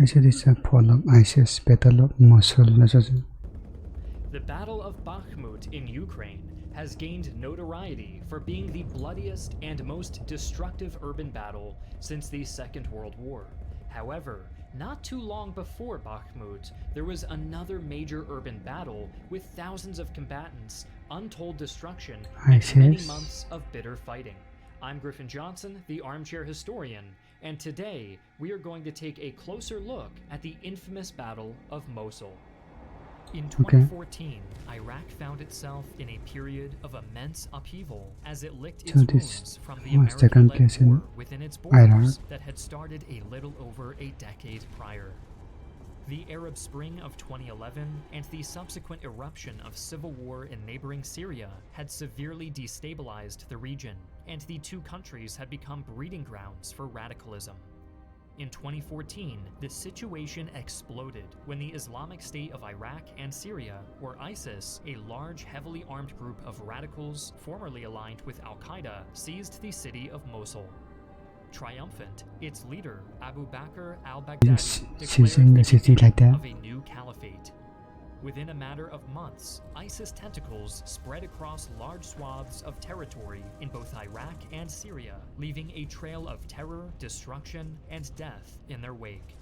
Actually, it's a fall of ISIS, Battle of Mosul. The Battle of Bakhmut in Ukraine has gained notoriety for being the bloodiest and most destructive urban battle since the Second World War. However, not too long before Bakhmut, there was another major urban battle with thousands of combatants, untold destruction, and many months of bitter fighting. I'm Griffin Johnson, the Armchair Historian, and today we are going to take a closer look at the infamous Battle of Mosul. In 2014, Iraq found itself in a period of immense upheaval as it licked its wounds from the American-led war within its borders that had started a little over a decade prior. The Arab Spring of 2011 and the subsequent eruption of civil war in neighboring Syria had severely destabilized the region, and the two countries had become breeding grounds for radicalism. In 2014, the situation exploded when the Islamic State of Iraq and Syria, or ISIS, a large, heavily armed group of radicals formerly aligned with al-Qaeda, seized the city of Mosul. Triumphant, its leader, Abu Bakr al-Baghdadi, declared the beginning of a new caliphate. Within a matter of months, ISIS tentacles spread across large swaths of territory in both Iraq and Syria, leaving a trail of terror, destruction, and death in their wake.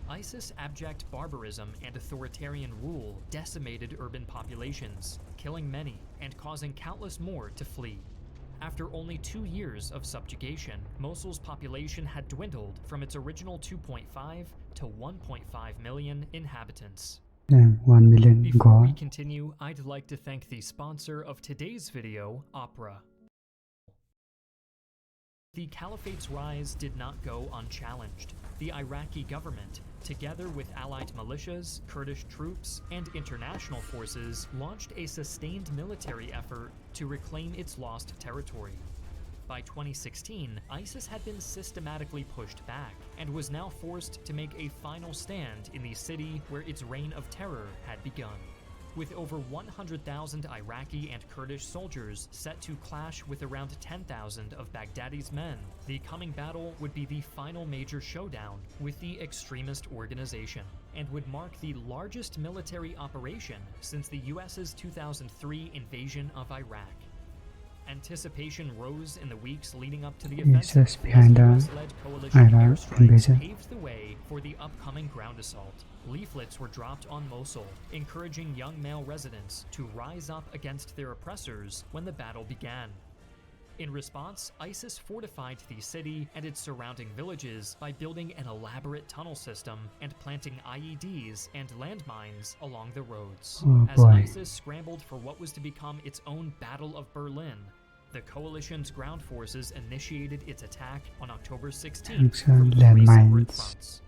ISIS' abject barbarism and authoritarian rule decimated urban populations, killing many and causing countless more to flee. After only 2 years of subjugation, Mosul's population had dwindled from its original 2.5 to 1.5 million inhabitants. 1 million. Before we continue, I'd like to thank the sponsor of today's video, Opera. The Caliphate's rise did not go unchallenged. The Iraqi government, together with allied militias, Kurdish troops, and international forces, launched a sustained military effort to reclaim its lost territory. By 2016, ISIS had been systematically pushed back and was now forced to make a final stand in the city where its reign of terror had begun. With over 100,000 Iraqi and Kurdish soldiers set to clash with around 10,000 of Baghdadi's men, the coming battle would be the final major showdown with the extremist organization and would mark the largest military operation since the US's 2003 invasion of Iraq. Anticipation rose in the weeks leading up to the offensive behind as the US-led coalition airstrikes paved the way for the upcoming ground assault. Leaflets were dropped on Mosul, encouraging young male residents to rise up against their oppressors when the battle began. In response, ISIS fortified the city and its surrounding villages by building an elaborate tunnel system and planting IEDs and landmines along the roads. As ISIS scrambled for what was to become its own Battle of Berlin, the coalition's ground forces initiated its attack on October 16th from 3 separate fronts.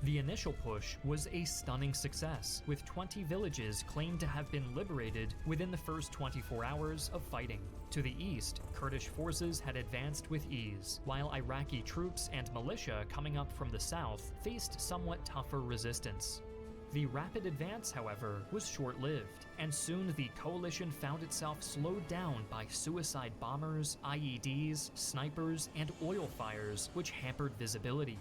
The initial push was a stunning success, with 20 villages claimed to have been liberated within the first 24 hours of fighting. To the east, Kurdish forces had advanced with ease, while Iraqi troops and militia coming up from the south faced somewhat tougher resistance. The rapid advance, however, was short-lived, and soon the coalition found itself slowed down by suicide bombers, IEDs, snipers, and oil fires, which hampered visibility.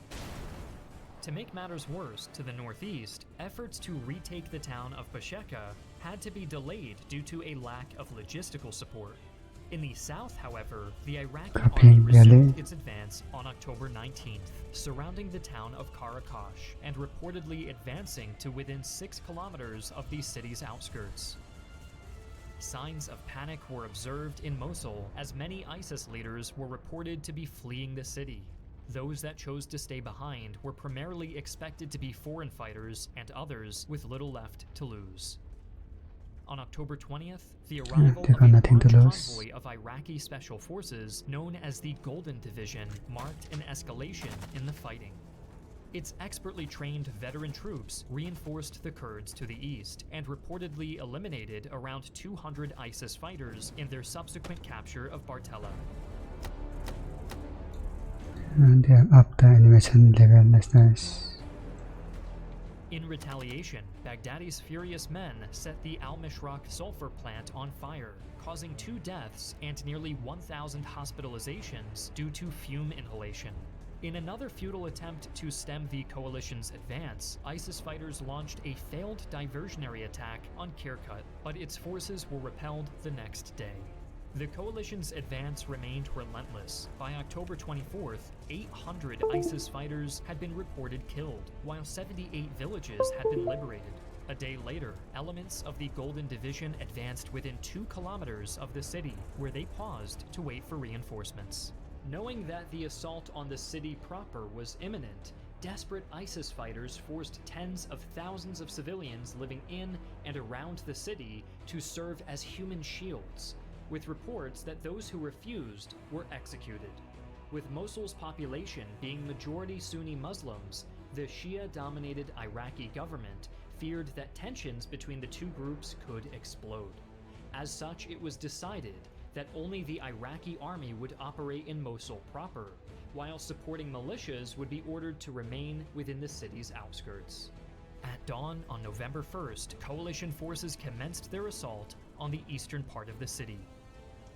To make matters worse, to the northeast, efforts to retake the town of Basheka had to be delayed due to a lack of logistical support. In the south, however, the Iraqi army resumed its advance on October 19th, surrounding the town of Karakash and reportedly advancing to within 6 kilometers of the city's outskirts. Signs of panic were observed in Mosul as many ISIS leaders were reported to be fleeing the city. Those that chose to stay behind were primarily expected to be foreign fighters and others with little left to lose. On October 20th, the arrival of a large convoy of Iraqi special forces known as the Golden Division marked an escalation in the fighting. Its expertly trained veteran troops reinforced the Kurds to the east and reportedly eliminated around 200 ISIS fighters in their subsequent capture of Bartella. And they have upped the animation level. That's nice. In retaliation, Baghdadi's furious men set the Al-Mishraq sulfur plant on fire, causing 2 deaths and nearly 1,000 hospitalizations due to fume inhalation. In another futile attempt to stem the coalition's advance, ISIS fighters launched a failed diversionary attack on Kirkuk, but its forces were repelled the next day. The coalition's advance remained relentless. By October 24th, 800 ISIS fighters had been reported killed, while 78 villages had been liberated. A day later, elements of the Golden Division advanced within 2 kilometers of the city, where they paused to wait for reinforcements. Knowing that the assault on the city proper was imminent, desperate ISIS fighters forced tens of thousands of civilians living in and around the city to serve as human shields, with reports that those who refused were executed. With Mosul's population being majority Sunni Muslims, the Shia-dominated Iraqi government feared that tensions between the two groups could explode. As such, it was decided that only the Iraqi army would operate in Mosul proper, while supporting militias would be ordered to remain within the city's outskirts. At dawn on November 1st, coalition forces commenced their assault on the eastern part of the city.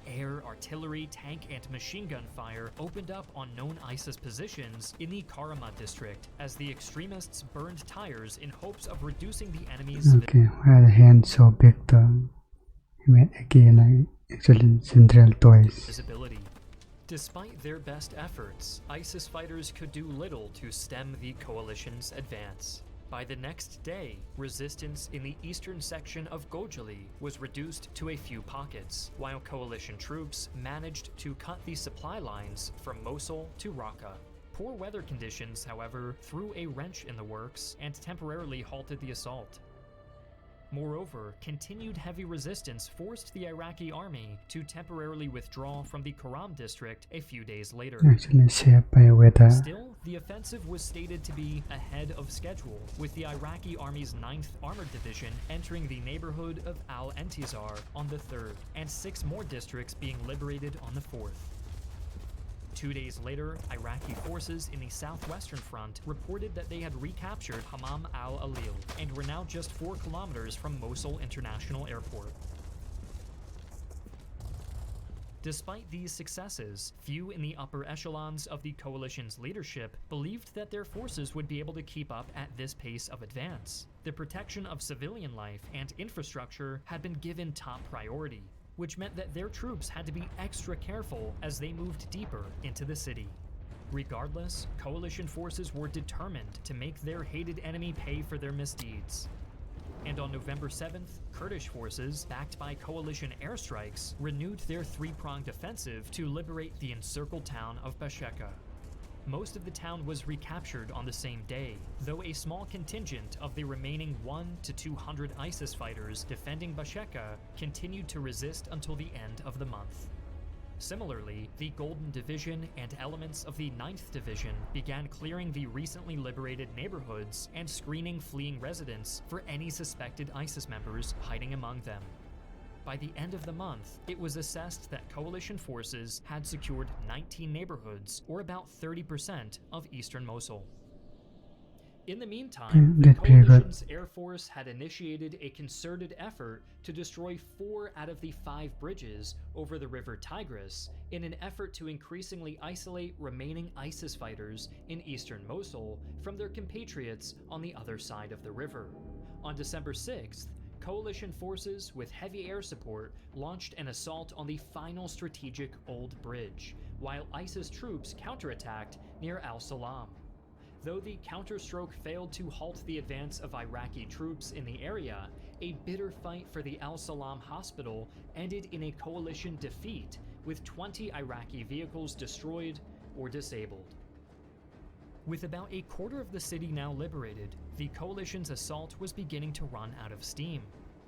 Air, artillery, tank, and machine gun fire opened up on known ISIS positions in the Karama district as the extremists burned tires in hopes of reducing the enemy's why the hand so big though? Again, actually central toys. visibility. Despite their best efforts, ISIS fighters could do little to stem the coalition's advance. By the next day, resistance in the eastern section of Gojali was reduced to a few pockets, while coalition troops managed to cut the supply lines from Mosul to Raqqa. Poor weather conditions, however, threw a wrench in the works and temporarily halted the assault. Moreover, continued heavy resistance forced the Iraqi army to temporarily withdraw from the Karam district a few days later. Actually shaped by weather. Still, the offensive was stated to be ahead of schedule, with the Iraqi Army's 9th Armored Division entering the neighborhood of Al-Entizar on the 3rd, and 6 more districts being liberated on the 4th. 2 days later, Iraqi forces in the southwestern front reported that they had recaptured Hammam al-Alil and were now just 4 kilometers from Mosul International Airport. Despite these successes, few in the upper echelons of the coalition's leadership believed that their forces would be able to keep up at this pace of advance. The protection of civilian life and infrastructure had been given top priority, which meant that their troops had to be extra careful as they moved deeper into the city. Regardless, coalition forces were determined to make their hated enemy pay for their misdeeds. And on November 7th, Kurdish forces, backed by coalition airstrikes, renewed their 3-pronged offensive to liberate the encircled town of Basheka. Most of the town was recaptured on the same day, though a small contingent of the remaining 100 to 200 ISIS fighters defending Basheka continued to resist until the end of the month. Similarly, the Golden Division and elements of the 9th Division began clearing the recently liberated neighborhoods and screening fleeing residents for any suspected ISIS members hiding among them. By the end of the month, it was assessed that coalition forces had secured 19 neighborhoods, or about 30% of eastern Mosul. In the meantime, the coalition's air force had initiated a concerted effort to destroy 4 out of the 5 bridges over the river Tigris in an effort to increasingly isolate remaining ISIS fighters in eastern Mosul from their compatriots on the other side of the river. On December 6th, coalition forces with heavy air support launched an assault on the final strategic Old Bridge, while ISIS troops counterattacked near Al-Salam. Though the counterstroke failed to halt the advance of Iraqi troops in the area, a bitter fight for the Al-Salam hospital ended in a coalition defeat, with 20 Iraqi vehicles destroyed or disabled. With about a quarter of the city now liberated, the coalition's assault was beginning to run out of steam.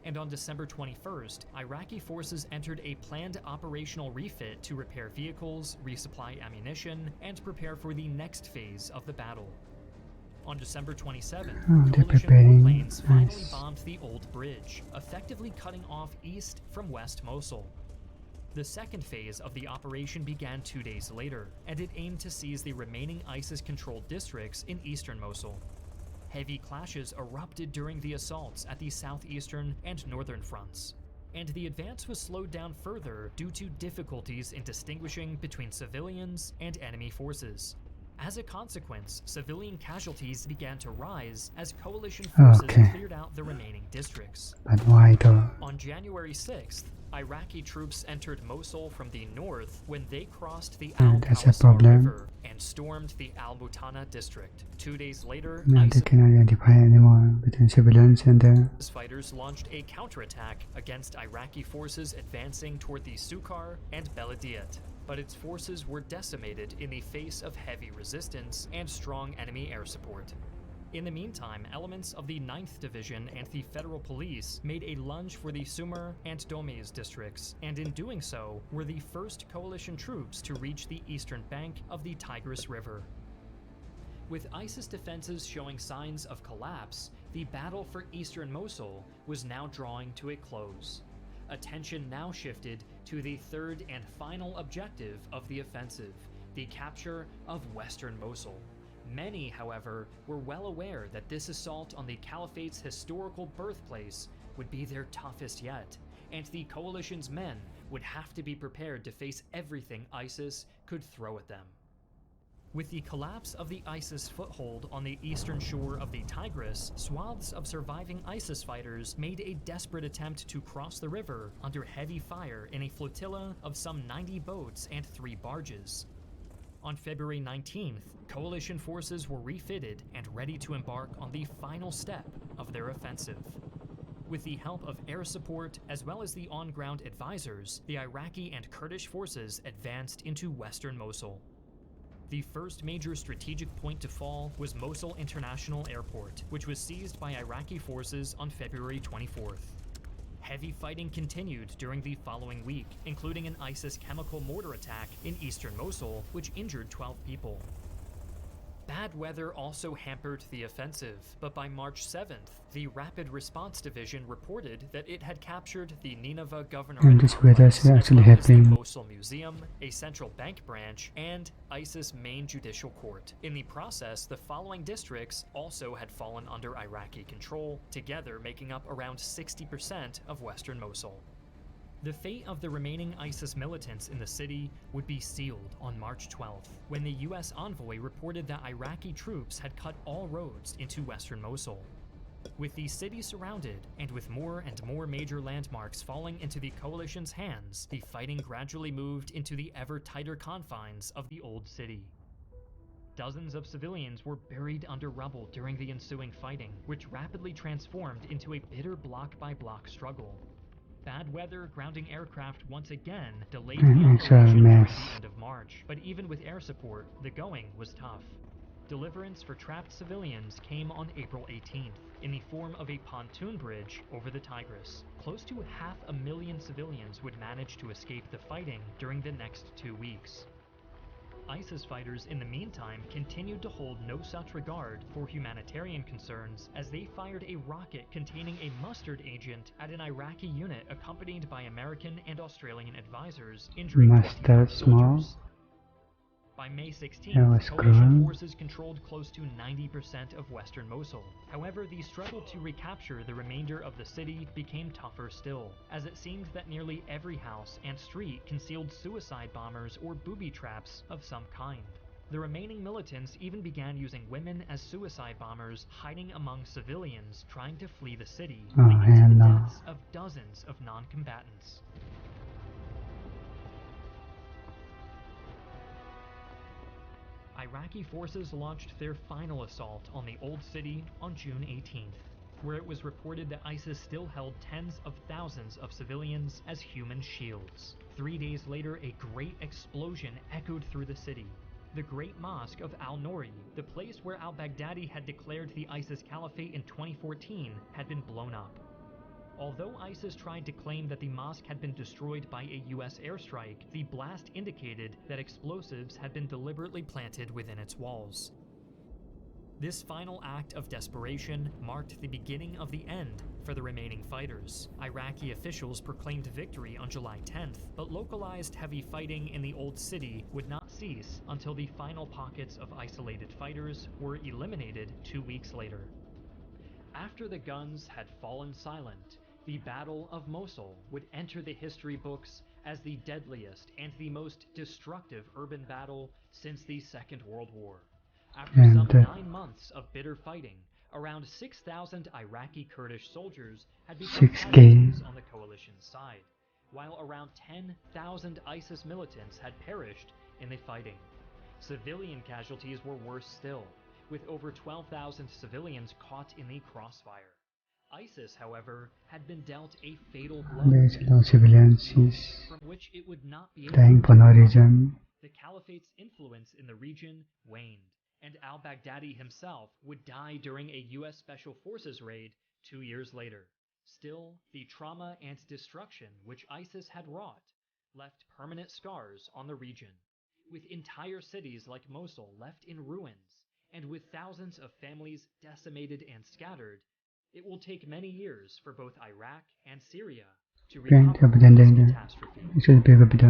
And on December 21st, Iraqi forces entered a planned operational refit to repair vehicles, resupply ammunition, and prepare for the next phase of the battle. On December 27th, coalition warplanes finally bombed the Old Bridge, effectively cutting off east from West Mosul. The second phase of the operation began 2 days later, and it aimed to seize the remaining ISIS-controlled districts in eastern Mosul. Heavy clashes erupted during the assaults at the southeastern and northern fronts, and the advance was slowed down further due to difficulties in distinguishing between civilians and enemy forces. As a consequence, civilian casualties began to rise as coalition forces cleared out the remaining districts. But why though? On January 6th, Iraqi troops entered Mosul from the north when they crossed the Al-Kawthar River and stormed the Al-Mutana district. 2 days later, they cannot identify anymore between civilians and ISIS fighters launched a counterattack against Iraqi forces advancing toward the Sukar and Beladiyat. But its forces were decimated in the face of heavy resistance and strong enemy air support. In the meantime, elements of the 9th Division and the Federal Police made a lunge for the Sumer and Domes districts, and in doing so, were the first coalition troops to reach the eastern bank of the Tigris River. With ISIS defenses showing signs of collapse, the battle for eastern Mosul was now drawing to a close. Attention now shifted to the third and final objective of the offensive, the capture of western Mosul. Many, however, were well aware that this assault on the Caliphate's historical birthplace would be their toughest yet, and the coalition's men would have to be prepared to face everything ISIS could throw at them. With the collapse of the ISIS foothold on the eastern shore of the Tigris, swaths of surviving ISIS fighters made a desperate attempt to cross the river under heavy fire in a flotilla of some 90 boats and 3 barges. On February 19th, coalition forces were refitted and ready to embark on the final step of their offensive. With the help of air support as well as the on-ground advisors, the Iraqi and Kurdish forces advanced into western Mosul. The first major strategic point to fall was Mosul International Airport, which was seized by Iraqi forces on February 24th. Heavy fighting continued during the following week, including an ISIS chemical mortar attack in eastern Mosul, which injured 12 people. Bad weather also hampered the offensive, but by March 7th, the Rapid Response Division reported that it had captured the Nineveh Governorate complex, as well as the Mosul Museum, a central bank branch, and ISIS main judicial court. In the process, the following districts also had fallen under Iraqi control, together making up around 60% of western Mosul. The fate of the remaining ISIS militants in the city would be sealed on March 12th, when the U.S. envoy reported that Iraqi troops had cut all roads into western Mosul. With the city surrounded, and with more and more major landmarks falling into the coalition's hands, the fighting gradually moved into the ever tighter confines of the old city. Dozens of civilians were buried under rubble during the ensuing fighting, which rapidly transformed into a bitter block-by-block struggle. Bad weather grounding aircraft once again delayed the operation during the end of March, but even with air support, the going was tough. Deliverance for trapped civilians came on April 18th, in the form of a pontoon bridge over the Tigris. Close to 500,000 civilians would manage to escape the fighting during the next 2 weeks. ISIS fighters in the meantime continued to hold no such regard for humanitarian concerns as they fired a rocket containing a mustard agent at an Iraqi unit accompanied by American and Australian advisors, injuring 20 soldiers. By May 16th, coalition forces controlled close to 90% of western Mosul. However, the struggle to recapture the remainder of the city became tougher still, as it seemed that nearly every house and street concealed suicide bombers or booby traps of some kind. The remaining militants even began using women as suicide bombers, hiding among civilians trying to flee the city, leading to the deaths of dozens of non-combatants. Iraqi forces launched their final assault on the old city on June 18th, where it was reported that ISIS still held tens of thousands of civilians as human shields. 3 days later, a great explosion echoed through the city. The Great Mosque of Al-Nouri, the place where al-Baghdadi had declared the ISIS Caliphate in 2014, had been blown up. Although ISIS tried to claim that the mosque had been destroyed by a U.S. airstrike, the blast indicated that explosives had been deliberately planted within its walls. This final act of desperation marked the beginning of the end for the remaining fighters. Iraqi officials proclaimed victory on July 10th, but localized heavy fighting in the old city would not cease until the final pockets of isolated fighters were eliminated 2 weeks later. After the guns had fallen silent, the Battle of Mosul would enter the history books as the deadliest and the most destructive urban battle since the Second World War. After some And 9 months of bitter fighting, around 6,000 Iraqi Kurdish soldiers had become 6K. casualties on the coalition's side, while around 10,000 ISIS militants had perished in the fighting. Civilian casualties were worse still, with over 12,000 civilians caught in the crossfire. ISIS, however, had been dealt a fatal blow, Basically, civilians is from which it would not be able dying to for no recover. reason. The caliphate's influence in the region waned, and al-Baghdadi himself would die during a U.S. Special Forces raid 2 years later. Still, the trauma and destruction which ISIS had wrought left permanent scars on the region, with entire cities like Mosul left in ruins, and with thousands of families decimated and scattered. It will take many years for both Iraq and Syria to Grant recover from this abandoned. catastrophe. It should be a bit